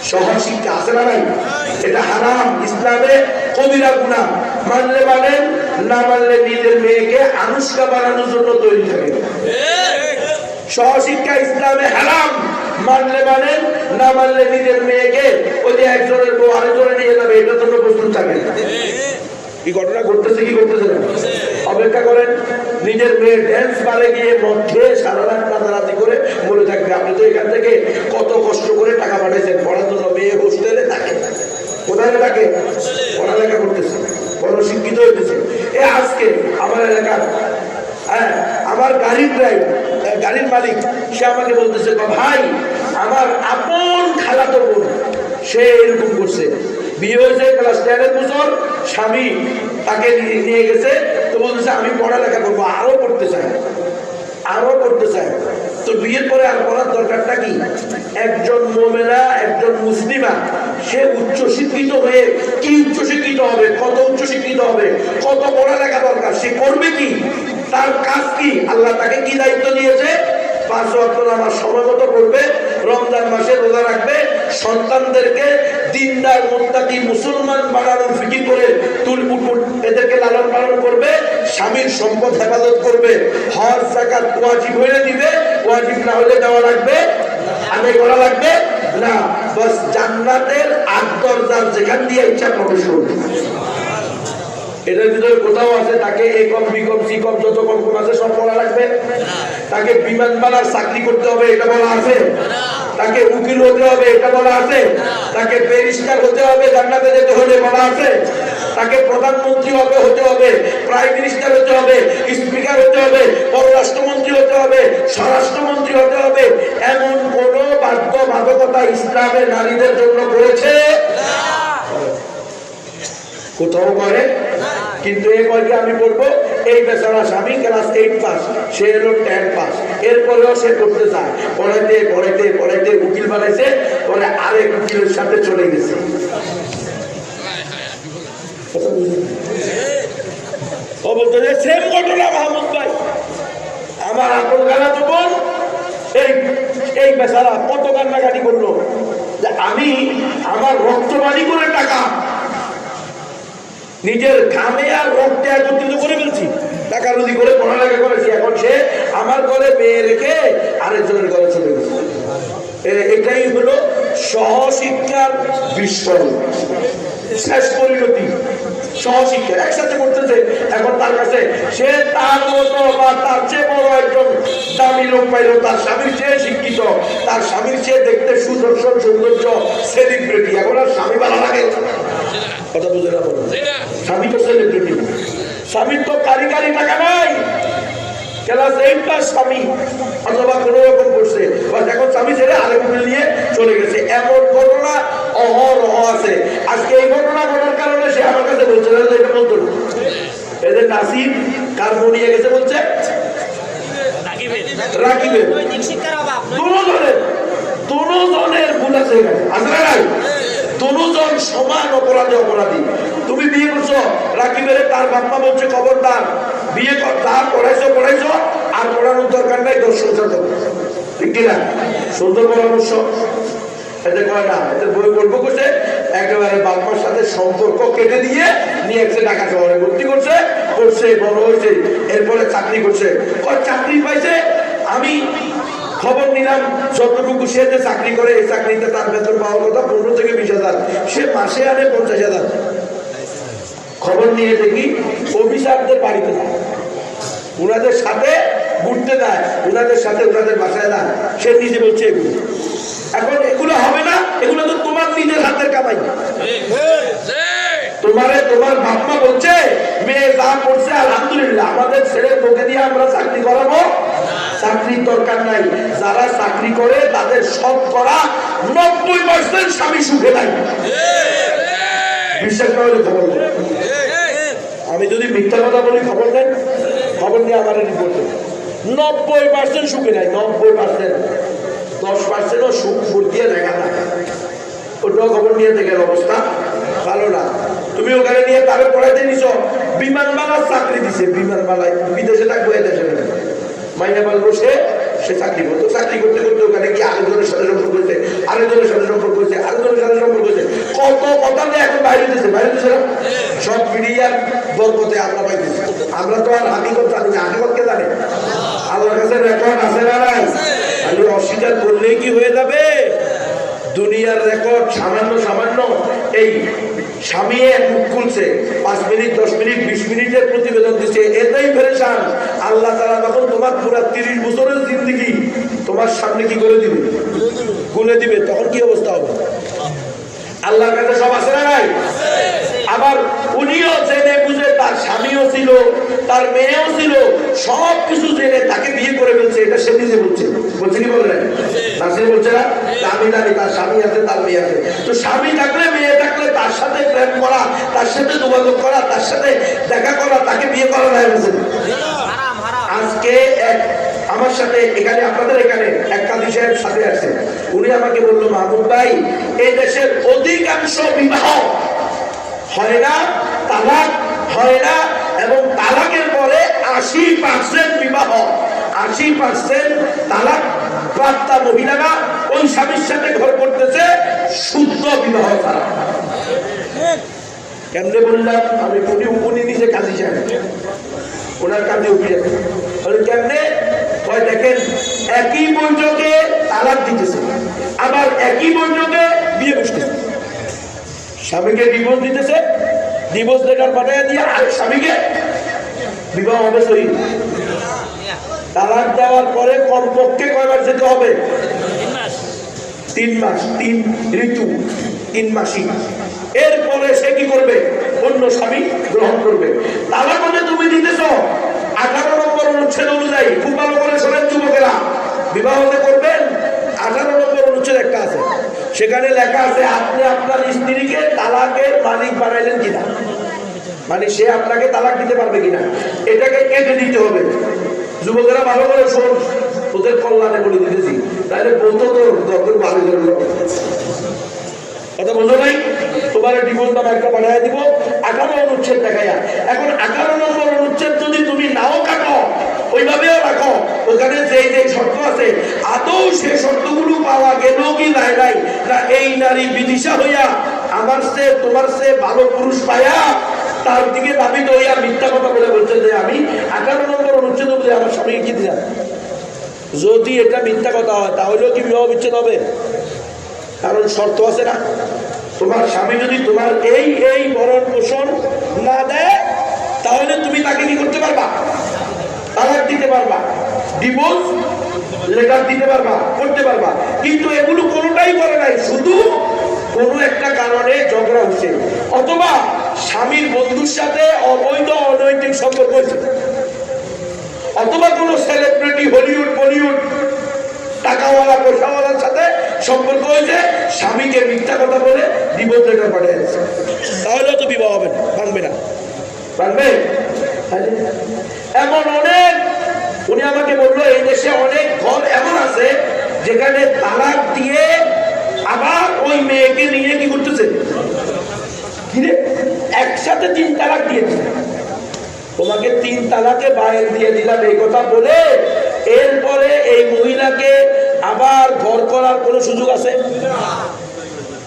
সহশিক্ষা আছে না নাই? এটা হারাম, ইসলামে কবিরা গুনাহ। মানলে মানেন, না মানলে নিজের মেয়েকে আনুষ্কা বানানোর জন্য তৈরি থাকে। সহশিক্ষা ইসলামে হারাম, মানলে মানেন, না মানলে নিজের মেয়েকে ওই যে একজনের বউ আরেকজনে নিয়ে যাবে, এটার জন্য প্রস্তুত থাকে। কি ঘটনা ঘটতেছে, কি ঘটতেছে না? অপেক্ষা করেন, নিজের মেয়ে ড্যান্স পারে গিয়ে মধ্যে সারা রাত রাতারাতি করে বলে থাকবে। আপনি তো এখান থেকে কত কষ্ট করে টাকা পাঠাইছেন পড়ার জন্য, মেয়ে হোস্টেলে থাকে। কোথায় থাকে? পড়ালেখা করতেছে, বড় শিক্ষিত হইতেছে। এ আজকে আমার এলাকার আমার গাড়ির ড্রাইভার, গাড়ির মালিক, সে আমাকে বলতেছে, ভাই আমার আপন খালাতো বোন সে এরকম করছে, বিয়ে হয়েছে ক্লাস 10 বছর, স্বামী তাকে নিয়ে গেছে, তো বলতেছে আমি পড়ালেখা করবো, আরো করতে চাই, আরো করতে চাই। তো বিয়ের পরে আর পড়ার দরকারটা কি? একজন মোমেনা, একজন মুসলিমা, সে উচ্চশিক্ষিত হয়ে কি উচ্চশিক্ষিত হবে, কত উচ্চশিক্ষিত হবে, কত পড়ালেখা দরকার, সে করবে কি, তার কাজ কি, আল্লাহ তাকে কি দায়িত্ব দিয়েছে? 5 ওয়াক্ত নামাজ সময় মতো পড়বে, রমজান মাসে রোজা রাখবে, সন্তানদেরকে দিনদার মুত্তাকি মুসলমান বানানোর ফিকির করে এদেরকে লালন পালন করবে, স্বামীর সম্পদ হেফাজত করবে, হজ যাকাত ওয়াজিব হয়ে দিবে, ওয়াজিব না হলে দেওয়া লাগবে, আদায় করা লাগবে না, বাস জান্নাতের 8 দরজার যেখান দিয়ে ইচ্ছা প্রবেশ করবে। এটার ভিতরে কোথাও আছে তাকে এ কম বি কম সি কম যত কম আছে সব পড়া লাগবে? তাকে বিমানবালার চাকরি করতে হবে এটা বলা আছে? তাকে উকিল হতে হবে এটা বলা আছে? তাকে ব্যারিস্টার হতে হবে জান্নাতে যেতে হলে বলা আছে? তাকে প্রধানমন্ত্রী হতে হবে, প্রাইম মিনিস্টার হতে হবে, স্পিকার হতে হবে, পররাষ্ট্রমন্ত্রী হতে হবে, স্বরাষ্ট্রমন্ত্রী হতে হবে, এমন কোন বাধ্যবাধকতা ইসলামে নারীদের জন্য করেছে? কোথাও করে। কিন্তু এ কয়েকে আমি বলবো, এই বেচারা স্বামী ক্লাস 8 পাস, সে হলো 10 পাস, এরপরেও সে করতে চায়, পড়াইতে পড়াইতে পড়াইতে উকিল বানাইছে, পরে আরেক উকিলের সাথে চলে গেছে। ও বলতে যে সেম ঘটনা মাহমুদ ভাই, আমার আপন গানা তো বোন এই বেচারা কত কান্নাকাটি করলো যে আমি আমার রক্তবাণী করে টাকা, নিজের ঘামে আর রক্তে একত্রিত করে ফেলছি, টাকা রুজি করে পড়ালেখা করেছি, এখন সে আমার ঘরে মেয়ে রেখে আরেকজনের ঘরে চলে গেছে। এটাই হলো সহশিক্ষার বিস্ফোরণ, শেষ পরিণতি। সহশিক্ষার একসাথে করতেছে, এখন তার কাছে সে তার মতো বা তার চেয়ে বড় একজন দামি লোক পাইল, তার স্বামীর চেয়ে শিক্ষিত, তার স্বামীর চেয়ে দেখতে সুদর্শন সৌন্দর্য, সেলিব্রিটি। এখন আর স্বামী ভালো লাগে? কথা বুঝে না? স্বামী তো সেলিব্রিটি, স্বামীর তো কারিগরি টাকা নাই, ক্লাস 8 পাস স্বামী, অথবা কোন রকম করছে, এখন স্বামী ছেড়ে আরেক নিয়ে চলে গেছে। এমন ঘটনা অহরহ আছে। আজকে এই ঘটনা ঘটার কারণে সে আমার কাছে বলছে, এটা বলতো এদের নাসিব কার নিয়ে গেছে বলছে, রাকিবের। দুজনের ভুল আছে, দুজন সমান অপরাধী। তুমি বিয়ে করছো রাকিবের, তার বাপ্পা বলছে খবরদার বিয়ে কর, তার পড়াইছো আর পড়ানোর দরকার নাই, দর্শন ঠিক কিনা? সুন্দর পরামর্শ। এতে কয় না, এতে বই গল্প করছে, একেবারে বাপ্পার সাথে সম্পর্ক কেটে দিয়ে নিয়ে এসে ঢাকা শহরে ভর্তি করছে, বড় হয়েছে, এরপরে চাকরি করছে। চাকরি পাইছে, আমি খবর নিলাম যতটুকু সে যে চাকরি করে, এই চাকরিতে তার বেতন পাওয়ার কথা 15 থেকে 20,000, সে মাসে আনে 50,000। খবর নিয়ে দেখি অফিসারদের বাড়িতে যায়, ওনাদের সাথে ঘুরতে দেয়, ওনাদের সাথে ওনাদের বাসায় দেয়, সে নিজে বলছে এগুলো। এখন এগুলো হবে না, এগুলো তো তোমার নিজের হাতের কামাই। তোমার বাপমা বলছে মেয়ে যা করছে আলহামদুলিল্লাহ, আমাদের ছেলের মুখে দিয়ে আমরা চাকরি করাবো, চাকরির দরকার নাই। যারা চাকরি করে তাদের শতকরা 90% স্বামী সুখে নাই। বিশ্বাস না হলে খবর দেন, আমি যদি মিথ্যা কথা বলি খবর দেন, খবর নিয়ে আমার রিপোর্ট দেন। 90% সুখে নাই, 90%। 10%ও সুখ ফুল দিয়ে দেখা না, ওটাও খবর নিয়ে দেখেন অবস্থা ভালো না। তুমি ওখানে নিয়ে তারে পড়াইতে নিছ, বিমানবালার চাকরি দিছে, বিমানবালায় বিদেশে থাকবো, এদেশে মাইনা পাল বসে সে চাকরি করতো, চাকরি করতে করতে ওখানে গিয়ে আরেকজনের সাথে সম্পর্ক হয়েছে, আরেকজনের সাথে সম্পর্ক হয়েছে, আরেকজনের কথা এখন বাইরে দিতেছে না সব মিডিয়ার বরকতে আমরা পাইতেছি। আমরা তো আর হাকিকত জানি না, হাকিকতকে জানে আল্লাহর কাছে রেকর্ড আছে না নাই? আমি অস্বীকার করলেই কি হয়ে যাবে? দুনিয়ার রেকর্ড সামান্য এই স্বামী মুখ খুলছে 5 মিনিট 10 মিনিট 20 মিনিটের প্রতিবেদন দিচ্ছে, এটাই পেরেশান। আল্লাহ তাআলা তখন তোমার পুরো 30 বছরের জিন্দেগি তোমার সামনে কি করে দিবে, গুলে দিবে, তখন কি অবস্থা হবে? আল্লাহর কাছে সব আছে না নাই? আবার উনিও জেনে বুঝে, তার স্বামীও ছিল, তার মেয়েও ছিল, সব কিছু জেনে তাকে বিয়ে করে ফেলছে। এটা সে নিজে বলছে কি বলে নাসির বলছে না? আমি জানি তার স্বামী আছে, তার মেয়ে আছে। তো স্বামী থাকলে মেয়ে থাকলে তার সাথে প্রেম করা, তার সাথে যোগাযোগ করা, তার সাথে দেখা করা, তাকে বিয়ে করা নাই বলছে। আজকে আমার সাথে এখানে আপনাদের এখানে এক কাজী সাহেব সাথে আছে, উনি আমাকে বললো, মাহমুদ ভাই এই দেশের অধিকাংশ বিবাহ হয় না, তালাক হয় না, এবং তালাকের পরে 80% বিবাহ, 80% তালাক প্রাপ্তা মহিলারা ওই স্বামীর সাথে ঘর করতেছে শুদ্ধ বিবাহ ছাড়া। কেমনে বললাম আমি? উনি নিজে কাজী সাহেব, ওনার কাজে উঠে কেমনে হয় দেখেন, একই বৈঠকে তালাক দিতেছে, আবার একই বৈঠকে বিয়ে বসতেছে। স্বামীকে ডিভোর্স দিতেছে, ডিভোর্স লেটার পাঠিয়ে দিয়ে আরেক স্বামীকে বিবাহ হবে সহি। তালাক দেওয়ার পরে কমপক্ষে কয়বার যেতে হবে? 3 মাস, 3 ঋতু, 3 মাসই। এরপরে সে কি করবে? অন্য স্বামী গ্রহণ করবে। তালাক হলে তুমি দিতেছ 18 নম্বর অনুচ্ছেদ অনুযায়ী, খুব ভালো করে শোনেন যুবকেরা, বিবাহ হতে করবেন 18 নম্বর অনুচ্ছেদ একটা আছে, সেখানে লেখা আছে আপনি আপনার স্ত্রীকে তালাকের মালিক বানাইলেন কিনা, মানে সে আপনাকে তালাক দিতে পারবে কিনা, এটাকে কেটে দিতে হবে। যুবকেরা ভালো করে শোন, তোদের কল্যাণে বলে দিতেছি, তাহলে বলতো তো দরকার ভালো করে কথা বললো নাই, তোমার ডিভোর্স নামে একটা বানায় দিব 18 অনুচ্ছেদ দেখাইয়া। এখন 18 নম্বর অনুচ্ছেদ যদি তুমি নাও কাটো, ওইভাবেও রাখো, ওখানে যে শর্ত আছে আদৌ সে শর্তগুলো পাওয়া গেল কি নাই নাই, না এই নারী বিদিশা হইয়া আমার সে তোমার সে ভালো পুরুষ পায়া তার দিকে দাবিত হইয়া মিথ্যা কথা বলে বলছে যে আমি 18 নম্বর অনুচ্ছেদ বলে আমার স্বামীকে কি দিলাম। যদি এটা মিথ্যা কথা হয় তাহলেও কি বিবাহ বিচ্ছেদ হবে? কারণ শর্ত আছে না, তোমার স্বামী যদি তোমার এই ভরণ পোষণ না দেয় তাহলে তুমি তাকে কি করতে পারবা? তালাক দিতে পারবা, ডিভোর্স লেটার দিতে পারবা, করতে পারবা। কিন্তু এগুলো কোনোটাই করে নাই, শুধু কোনো একটা কারণে ঝগড়া হচ্ছে, অথবা স্বামীর বন্ধুর সাথে অবৈধ অনৈতিক সম্পর্ক হয়েছে, অথবা কোনো সেলিব্রিটি হলিউড বলিউড টাকাওয়ালা পয়সাওয়ালার সাথে সম্পর্ক হয়েছে, স্বামীকে মিথ্যা কথা বলে ডিভোর্স লেটার পাঠিয়েছে, তাহলে তো বিবাহ হবে না, ভাঙবে না, ভাঙবে। এমন অনেক, উনি আমাকে বললো এই দেশে অনেক ঘর এমন আছে যেখানে তালাক দিয়ে আবার ওই মেয়েকে নিয়ে কি করতেছে, একসাথে 3 তালাক দিয়েছে। তোমাকে 3 তালাকে বাইরে দিয়ে দিলাম এই কথা বলে, এরপরে এই মহিলাকে আবার ঘর করার কোন সুযোগ আছে?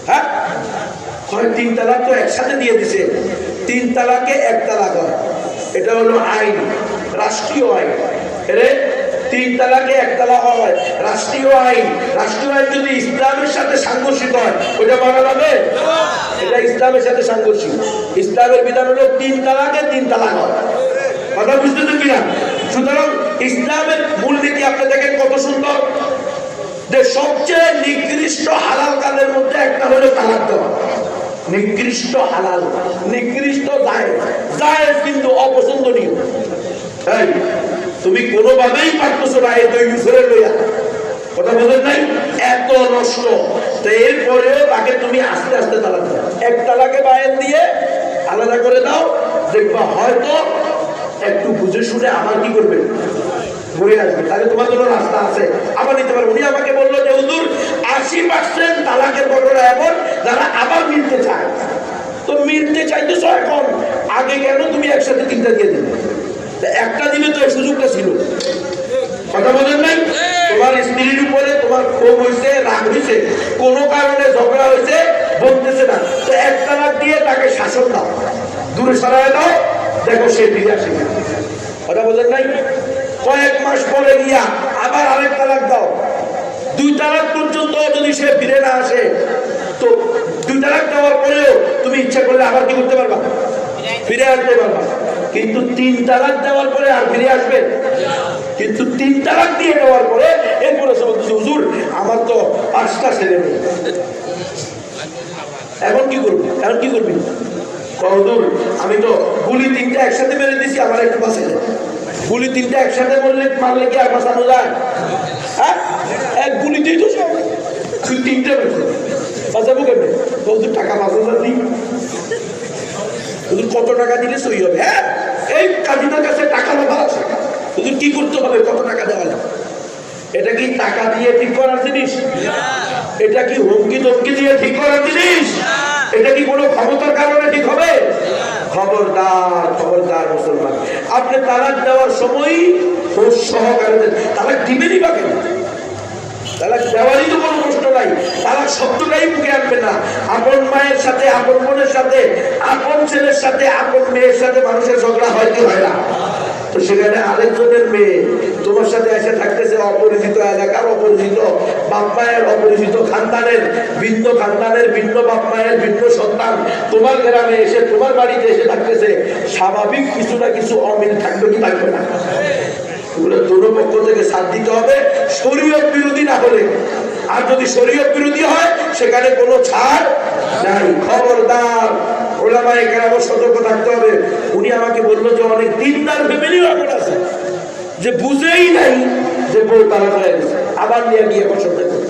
হ্যাঁ, 3 তালাক তো একসাথে দিয়ে দিছে, 3 তালাকে 1 তালাক হয়, এটা হলো আইন, রাষ্ট্রীয় আইন। 3 তালাকে 1 তালাক হয়, রাষ্ট্রীয় আইন। রাষ্ট্রীয় আইন যদি ইসলামের সাথে সাংঘর্ষিক হয় ওটা মানা যাবে? এটা ইসলামের সাথে সাংঘর্ষিক। ইসলামের বিধান হলো 3 তালাকে 3 তালাক হয়, কথা বুঝতেছেন কিনা? সুতরাং ইসলামের মূলনীতি আপনি দেখেন কত সুন্দর, যে সবচেয়ে নিকৃষ্ট হালাল কাজের মধ্যে একটা হলো তালাক দেওয়া। নিকৃষ্ট হালাল, নিকৃষ্ট জায়েজ, জায়েজ কিন্তু অপছন্দনীয়। তুমি কোনোভাবেই পারতেছো না এই 2 বছরের লইয়া, কথা বলেন নাই, এত নষ্ট। তো এরপরেও তাকে তুমি আস্তে আস্তে তালাক দাও, 1 তালাকে বাইরে দিয়ে আলাদা করে দাও, দেখবা হয়তো একটু বুঝে শুনে আবার কি করবে, ঘুরে আসবে, তাহলে তোমার জন্য রাস্তা আছে, আবার নিতে পারবে। উনি আমাকে বললো যে হুজুর 80% তালাকের ঘটনা এমন যারা আবার মিলতে চায়। তো মিলতে চাইতেছ এখন, আগে কেন তুমি একসাথে 3টা দিয়ে দিলে? একটা দিলে তো এই সুযোগটা ছিল, কথা বলেন নাই? তোমার স্ত্রীর উপরে তোমার ক্ষোভ হয়েছে, রাগ হয়েছে, কোনো কারণে ঝগড়া হয়েছে, বলতেছে না, তো 1 তালাক দূরে সরায় দাও, দেখো সে ফিরে আসে কিনা। কথা বলেন নাই? কয়েক মাস পরে গিয়া আবার আরেক তালাক দাও, 2 তালাক পর্যন্ত যদি সে ফিরে না আসে, তো 2 তালাক দেওয়ার পরেও তুমি ইচ্ছা করলে আবার কি করতে পারবা? ফিরে আসতে পারবা। কিন্তু 3 তালাক দেওয়ার পরে আর ফিরে আসবে? কিন্তু 3 তালাক দিয়ে দেওয়ার পরে এরপরে সে বলতেছে, হুজুর আমার তো 5টা ছেলে মেয়ে, এখন কি করবি? এখন কি করবি? হুজুর আমি তো গুলি 3টা একসাথে মেরে দিছি, আমার একটু বাঁচে যায়। গুলি 3টা একসাথে মারলে কি আর বাঁচানো যায়? হ্যাঁ, এক গুলিতেই তো সব, তুই 3টা মেরে বাঁচাবো কেমনে? হুজুর টাকা 5,000 দিই। হুজুর কত টাকা দিলে সই হবে? হ্যাঁ, এই কাজীদের কাছে টাকা লোভা আছে। হুজুর কি করতে হবে? কত টাকা দেওয়া লাগবে? এটা কি টাকা দিয়ে ঠিক করার জিনিস? এটা কি হুমকি ধমকি দিয়ে ঠিক করার জিনিস? এটা কি কোনো ক্ষমতার কারণে ঠিক হবে? খবরদার, খবরদার মুসলমান, আপনি তালাক দেওয়ার সময় হোশ সহকারে দেন। তালাক দিবেনই বা কেন? তালাক দেওয়ারই তো কোনো কষ্ট নাই, তালাক শব্দটাই মুখে আনবে না। আপন মায়ের সাথে, আপন বোনের সাথে, আপন ছেলের সাথে, আপন মেয়ের সাথে মানুষের ঝগড়া হয় কি হয় না? তো সেখানে আরেকজনের মেয়ে তোমার সাথে এসে থাকতেছে, অপরিচিত এলাকার, অপরিচিত বাপ মায়ের, অপরিচিত খানদানের, ভিন্ন খানদানের, ভিন্ন বাপ মায়ের, ভিন্ন সন্তান তোমার গ্রামে এসে, তোমার বাড়িতে এসে থাকতেছে। স্বাভাবিক কিছু না কিছু অমিল থাকবে কি থাকবে না? দোনো পক্ষ থেকে সাথ দিতে হবে, শরীয়ত বিরোধী না হলে। আর যদি শরীয়ত বিরোধী হয় সেখানে কোনো ছাড় নাই। খবরদার, ওলামায়ে কেরাম সতর্ক থাকতে হবে। উনি আমাকে বললো যে অনেক দিনদার ফ্যামিলিও এখন আছে যে বুঝেই নাই যে বউ তালাক হয়ে গেছে, আবার নিয়ে গিয়ে পছন্দ করবে।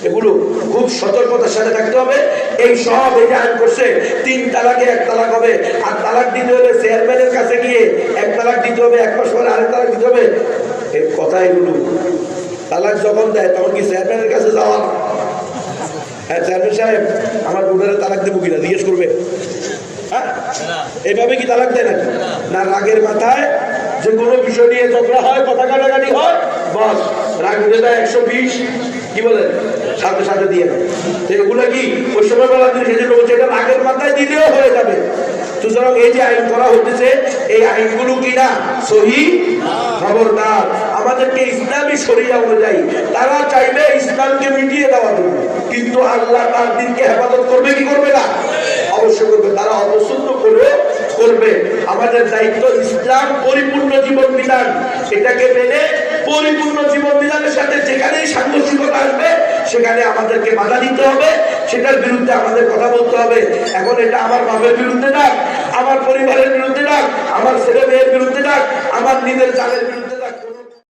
এগুলো খুব সতর্কতার সাথে থাকতে হবে। এই সব এই যে আইন করছে 3 তালাকে 1 তালাক হবে, আর তালাক দিতে হলে চেয়ারম্যানের কাছে গিয়ে 1 তালাক দিতে হবে, 1 মাস পরে আরেক তালাক দিতে হবে। এই কথা এগুলো তালাক যখন দেয় তখন কি চেয়ারম্যানের কাছে যাওয়া? হ্যাঁ চেয়ারম্যান সাহেব আমার বোনের তালাক দেবো কিনা জিজ্ঞেস করবে? হ্যাঁ, এইভাবে কি তালাক দেয় নাকি? না, রাগের মাথায় যে কোনো বিষয় নিয়ে ঝগড়া হয়, কথা কাটাকাটি হয়, বাস রাগ উঠে যায় 120, কি বলেন, সাথে সাথে দিয়ে দেয়। এগুলো কি ওই সময় বেলা দিন সেজন্য বলছে এটা রাগের মাথায় দিলেও হয়ে যাবে। সুতরাং এই যে আইন করা হতেছে, এই আইনগুলো কিনা সহি? খবরদার, আমাদেরকে ইসলামী শরিয়া অনুযায়ী তারা চাইবে ইসলামকে মিটিয়ে দেওয়ার জন্য, কিন্তু আল্লাহ তার দিনকে হেফাজত করবে কি করবে না? অবশ্যই করবে। তারা অপছন্দ করে করবে। আমাদের দায়িত্ব ইসলাম পরিপূর্ণ জীবন বিধান, এটাকে মেনে পরিপূর্ণ জীবন বিধানের সাথে যেখানেই সাংঘর্ষিকতা আসবে সেখানে আমাদেরকে বাধা দিতে হবে, সেটার বিরুদ্ধে আমাদের কথা বলতে হবে। এখন এটা আমার বাপের বিরুদ্ধে না, আমার পরিবারের বিরুদ্ধে না, আমার ছেলে মেয়ের বিরুদ্ধে না,